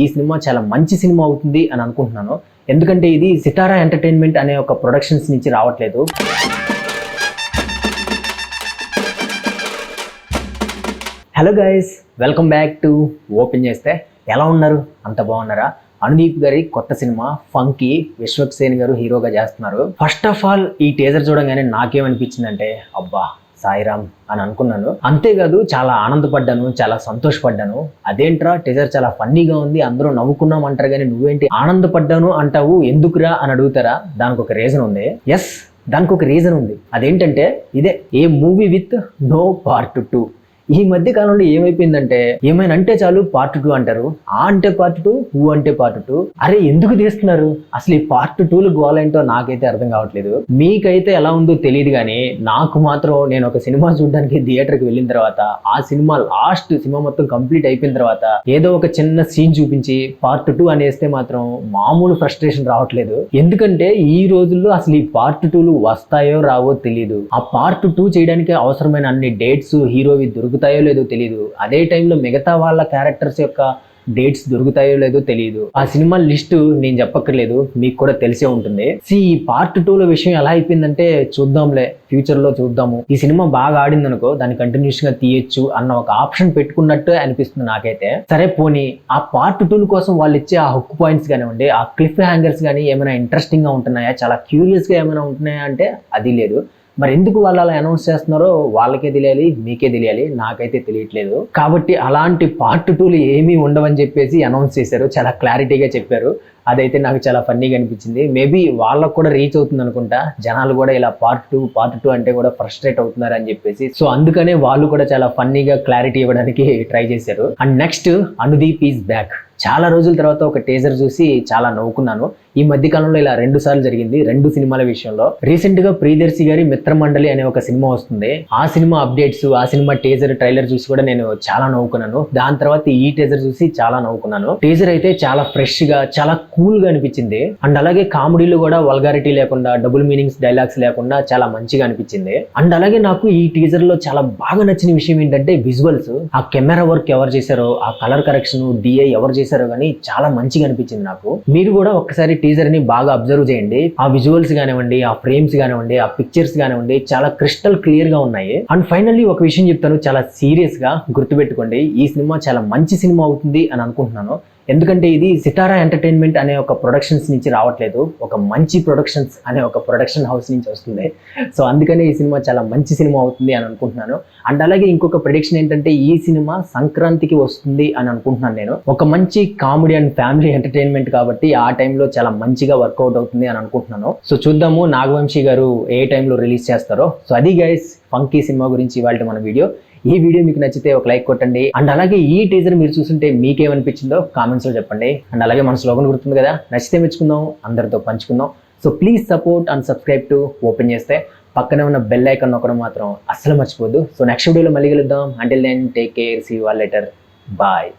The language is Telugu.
ఈ సినిమా చాలా మంచి సినిమా అవుతుంది అని అనుకుంటున్నాను. ఎందుకంటే ఇది సితారా ఎంటర్టైన్మెంట్ అనే ఒక ప్రొడక్షన్స్ నుంచి రావట్లేదు. Hello guys, welcome back to open చేస్తే. ఎలా ఉన్నారు? అంత బాగున్నారా? అనుదీప్ గారి కొత్త సినిమా ఫంకీ, విశ్వక్ సేన్ గారు హీరోగా చేస్తున్నారు. ఫస్ట్ ఆఫ్ ఆల్ ఈ టీజర్ చూడగానే నాకేమనిపించిందంటే అబ్బా సాయిరామ్ అని అనుకున్నాను. అంతేకాదు చాలా ఆనందపడ్డాను, చాలా సంతోషపడ్డాను. అదేంట్రా టీజర్ చాలా ఫన్నీగా ఉంది, అందరూ నవ్వుకున్నాం అంటారు కానీ నువ్వేంటి ఆనందపడ్డాను అంటావు, ఎందుకురా అని అడుగుతారా? దానికి ఒక రీజన్ ఉంది. ఎస్, దానికి ఒక రీజన్ ఉంది. అదేంటంటే ఇదే, ఏ మూవీ విత్ నో పార్ట్ 2. ఈ మధ్య కాలంలో ఏమైపోయిందంటే ఏమైనా అంటే చాలు పార్ట్ 2 అంటారు. ఆ అంటే పార్ట్ 2, ఊ అంటే పార్ట్ 2. అరే ఎందుకు తీస్తున్నారు? అసలు ఈ పార్ట్ 2లు గోలేంటో నాకైతే అర్థం కావట్లేదు. మీకైతే ఎలా ఉందో తెలియదు కానీ నాకు మాత్రం, నేను ఒక సినిమా చూడడానికి థియేటర్కి వెళ్ళిన తర్వాత ఆ సినిమా సినిమా మొత్తం కంప్లీట్ అయిపోయిన తర్వాత ఏదో ఒక చిన్న సీన్ చూపించి పార్ట్ 2 అనేస్తే మాత్రం మామూలు ఫ్రస్ట్రేషన్ రావట్లేదు. ఎందుకంటే ఈ రోజుల్లో అసలు ఈ పార్ట్ 2లు వస్తాయో రావో తెలియదు. ఆ పార్ట్ 2 చేయడానికి అవసరమైన అన్ని డేట్స్ హీరోవి దొరుకుతాయో లేదో తెలియదు. అదే టైంలో మిగతా వాళ్ళ క్యారెక్టర్స్ యొక్క డేట్స్ దొరుకుతాయో లేదో తెలియదు. ఆ సినిమా లిస్టు నేను చెప్పక్కర్లేదు, మీకు కూడా తెలిసే ఉంటుంది. ఈ పార్ట్ 2లో విషయం ఎలా అయిపోయిందంటే చూద్దాంలే, ఫ్యూచర్ లో చూద్దాము. ఈ సినిమా బాగా ఆడింది అనుకో, దాన్ని కంటిన్యూషన్ గా తీయొచ్చు అన్న ఒక ఆప్షన్ పెట్టుకున్నట్టు అనిపిస్తుంది నాకైతే. సరే పోనీ ఆ పార్ట్ 2 కోసం వాళ్ళు ఇచ్చే ఆ హుక్ పాయింట్స్ కానివ్వండి, ఆ క్లిఫ్ హ్యాంగర్స్ కానీ ఏమైనా ఇంట్రెస్టింగ్ గా ఉంటున్నాయా, చాలా క్యూరియస్ గా ఏమైనా ఉంటున్నాయా అంటే అది లేదు. మరి ఎందుకు వాళ్ళు అలా అనౌన్స్ చేస్తున్నారో వాళ్ళకే తెలియాలి, మీకే తెలియాలి, నాకైతే తెలియట్లేదు. కాబట్టి అలాంటి పార్ట్ 2లు ఏమీ ఉండవని చెప్పేసి అనౌన్స్ చేశారు, చాలా క్లారిటీగా చెప్పారు. అదైతే నాకు చాలా ఫన్నీగా అనిపించింది. మేబీ వాళ్ళకు కూడా రీచ్ అవుతుంది అనుకుంటా, జనాలు కూడా ఇలా పార్ట్ 2 అంటే కూడా ఫ్రస్ట్రేట్ అవుతున్నారు అని చెప్పేసి. సో అందుకనే వాళ్ళు కూడా చాలా ఫన్నీగా క్లారిటీ ఇవ్వడానికి ట్రై చేశారు. And next, Anudeep is back. చాలా రోజుల తర్వాత ఒక టీజర్ చూసి చాలా నవ్వుకున్నాను. ఈ మధ్య కాలంలో ఇలా 2 సార్లు జరిగింది 2 సినిమాల విషయంలో. రీసెంట్ గా ప్రియదర్శి గారి మిత్రమండలి అనే ఒక సినిమా వస్తుంది. ఆ సినిమా అప్డేట్స్, ఆ సినిమా టీజర్ ట్రైలర్ చూసి కూడా నేను చాలా నవ్వుకున్నాను. దాని తర్వాత ఈ టీజర్ చూసి చాలా నవ్వుకున్నాను. టీజర్ అయితే చాలా ఫ్రెష్ గా, చాలా కూల్ గా అనిపించింది. అండ్ అలాగే కామెడీలు కూడా వల్గారిటీ లేకుండా, డబుల్ మీనింగ్స్ డైలాగ్స్ లేకుండా చాలా మంచిగా అనిపించింది. అండ్ అలాగే నాకు ఈ టీజర్ లో చాలా బాగా నచ్చిన విషయం ఏంటంటే విజువల్స్. ఆ కెమెరా వర్క్ ఎవరు చేశారో, ఆ కలర్ కరెక్షన్, డిఐ ఎవరు చేశారో కానీ చాలా మంచిగా అనిపించింది నాకు. మీరు కూడా ఒక్కసారి టీజర్ ని బాగా అబ్జర్వ్ చేయండి. ఆ విజువల్స్ కానివ్వండి, ఆ ఫ్రేమ్స్ కానివ్వండి, ఆ పిక్చర్స్ కానివ్వండి, చాలా క్రిస్టల్ క్లియర్ గా ఉన్నాయి. అండ్ ఫైనల్లీ ఒక విషయం చెప్తాను, చాలా సీరియస్ గా గుర్తుపెట్టుకోండి. ఈ సినిమా చాలా మంచి సినిమా అవుతుంది అని అనుకుంటున్నాను. ఎందుకంటే ఇది సితారా ఎంటర్టైన్మెంట్ అనే ఒక ప్రొడక్షన్స్ నుంచి రావట్లేదు, ఒక మంచి ప్రొడక్షన్స్ అనే ఒక ప్రొడక్షన్ హౌస్ నుంచి వస్తుంది. సో అందుకనే ఈ సినిమా చాలా మంచి సినిమా అవుతుంది అని అనుకుంటున్నాను. అండ్ అలాగే ఇంకొక ప్రెడిక్షన్ ఏంటంటే ఈ సినిమా సంక్రాంతికి వస్తుంది అని అనుకుంటున్నాను నేను. ఒక మంచి కామెడీ అండ్ ఫ్యామిలీ ఎంటర్టైన్మెంట్ కాబట్టి ఆ టైంలో చాలా మంచిగా వర్కౌట్ అవుతుంది అని అనుకుంటున్నాను. సో చూద్దాము నాగవంశీ గారు ఏ టైంలో రిలీజ్ చేస్తారో. సో అది గైస్, ఫంకీ సినిమా గురించి ఇవాళ మన వీడియో. ఈ వీడియో మీకు నచ్చితే ఒక లైక్ కొట్టండి. అండ్ అలాగే ఈ టీజర్ మీరు చూస్తుంటే మీకేమనిపించిందో కామెంట్స్ లో చెప్పండి. అండ్ అలాగే మన స్లోగన్ గుర్తుంది కదా, నచ్చితే మెచ్చుకుందాం, అందరితో పంచుకుందాం. So please support and subscribe to open చేస్తే. పక్కనే ఉన్న బెల్ ఐకాన్ నొక్కడం మాత్రం అస్సలు మర్చిపోద్దు. సో నెక్స్ట్ వీడియోలో మళ్ళీ కలుద్దాం. Until then take care, see you all later, bye.